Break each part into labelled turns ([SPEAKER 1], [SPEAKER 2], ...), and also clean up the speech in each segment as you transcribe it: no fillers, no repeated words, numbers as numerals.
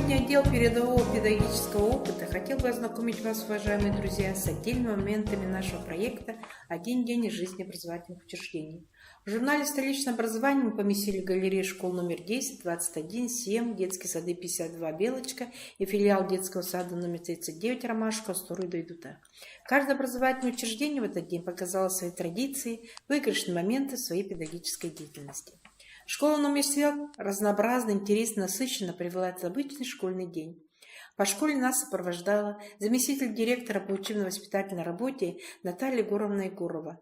[SPEAKER 1] Сегодня отдел передового педагогического опыта хотел бы ознакомить вас, уважаемые друзья, с отдельными моментами нашего проекта «Один день из жизни образовательных учреждений». В журнале «Столичное образование» мы поместили галерею школ номер 10, 21, 7, детские сады 52 «Белочка» и филиал детского сада номер 39 «Ромашка» «Сторы дойдута». Каждое образовательное учреждение в этот день показало свои традиции, выигрышные моменты своей педагогической деятельности. Школа номер 7 разнообразно, интересно, насыщенно провела этот обычный школьный день. По школе нас сопровождала заместитель директора по учебно-воспитательной работе Наталья Егоровна Егорова.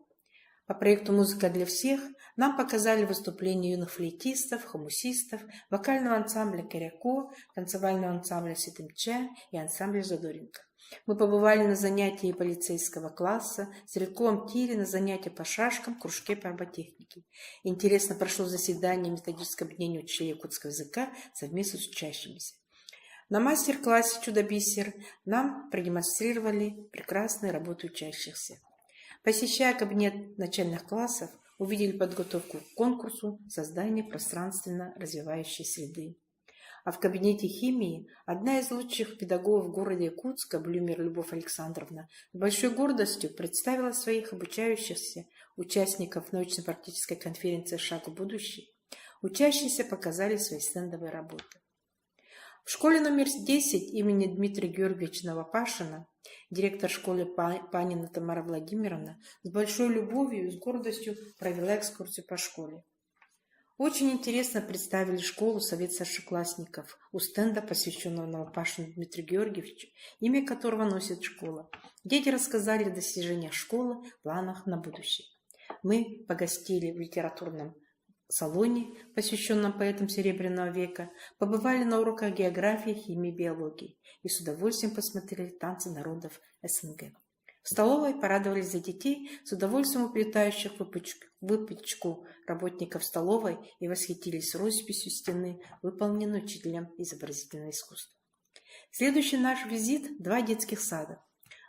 [SPEAKER 1] По проекту «Музыка для всех» нам показали выступления юных флейтистов, хомусистов, вокального ансамбля «Коряко», танцевального ансамбля «Ситымча» и ансамбля «Задоренко». Мы побывали на занятии полицейского класса, с стрелковом тире на занятия по шашкам, кружке по роботехнике. Интересно прошло заседание методического объединения учителей якутского языка совместно с учащимися. На мастер-классе «Чудо-бисер» нам продемонстрировали прекрасные работы учащихся. Посещая кабинет начальных классов, увидели подготовку к конкурсу создания пространственно развивающей среды. А в кабинете химии одна из лучших педагогов города Якутска, Блюмер Любовь Александровна, с большой гордостью представила своих обучающихся участников научно-практической конференции «Шаг в будущее». Учащиеся показали свои стендовые работы. В школе номер 10 имени Дмитрия Георгиевича Новопашина директор школы Панина Тамара Владимировна с большой любовью и с гордостью провела экскурсию по школе. Очень интересно представили школу совет старшеклассников у стенда, посвященного Новопашину Дмитрию Георгиевичу, имя которого носит школа. Дети рассказали о достижениях школы, планах на будущее. Мы погостили в литературном салоне, посвященном поэтам Серебряного века, побывали на уроках географии, химии, биологии и с удовольствием посмотрели танцы народов СНГ. В столовой порадовались за детей, с удовольствием уплетающих выпечку работников столовой, и восхитились росписью стены, выполненной учителем изобразительного искусства. Следующий наш визит – 2 детских сада.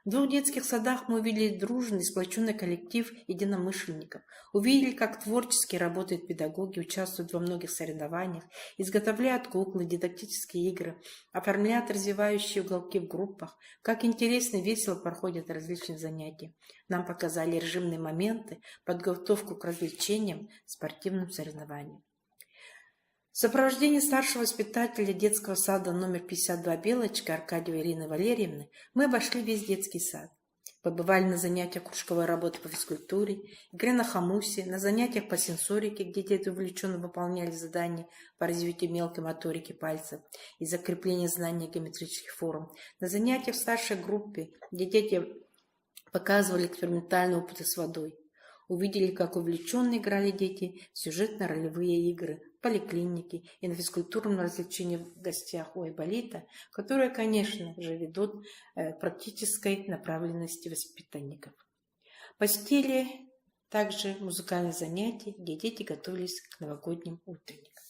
[SPEAKER 1] В 2 детских садах мы увидели дружный, сплоченный коллектив единомышленников, увидели, как творчески работают педагоги, участвуют во многих соревнованиях, изготовляют куклы, дидактические игры, оформляют развивающие уголки в группах, как интересно и весело проходят различные занятия. Нам показали режимные моменты, подготовку к развлечениям, спортивным соревнованиям. В сопровождении старшего воспитателя детского сада номер 52 «Белочка» Аркадьевой Ирины Валерьевны мы обошли весь детский сад. Побывали на занятиях кружковой работы по физкультуре, игре на хомусе, на занятиях по сенсорике, где дети увлеченно выполняли задания по развитию мелкой моторики пальцев и закрепления знаний геометрических форм, на занятиях в старшей группе, где дети показывали экспериментальные опыты с водой. Увидели, как увлеченно играли дети в сюжетно-ролевые игры, поликлиники и на физкультурном развлечении в гостях у Айболита, которые, конечно же, ведут практической направленности воспитанников. Посетили также музыкальные занятия, где дети готовились к новогодним утренникам.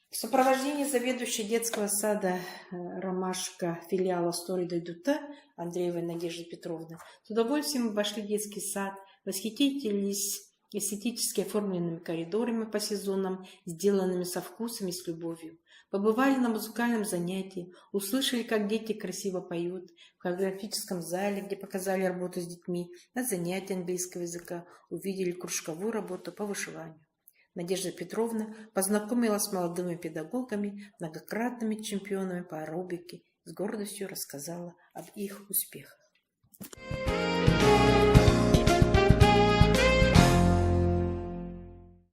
[SPEAKER 1] В сопровождении заведующей детского сада «Ромашка» филиала «Сторы дойдута» Андреевой Надежды Петровны с удовольствием обошли детский сад, восхитились эстетически оформленными коридорами по сезонам, сделанными со вкусом и с любовью. Побывали на музыкальном занятии, услышали, как дети красиво поют, в хореографическом зале, где показали работу с детьми, на занятии английского языка, увидели кружковую работу по вышиванию. Надежда Петровна познакомилась с молодыми педагогами, многократными чемпионами по аэробике, с гордостью рассказала об их успехах.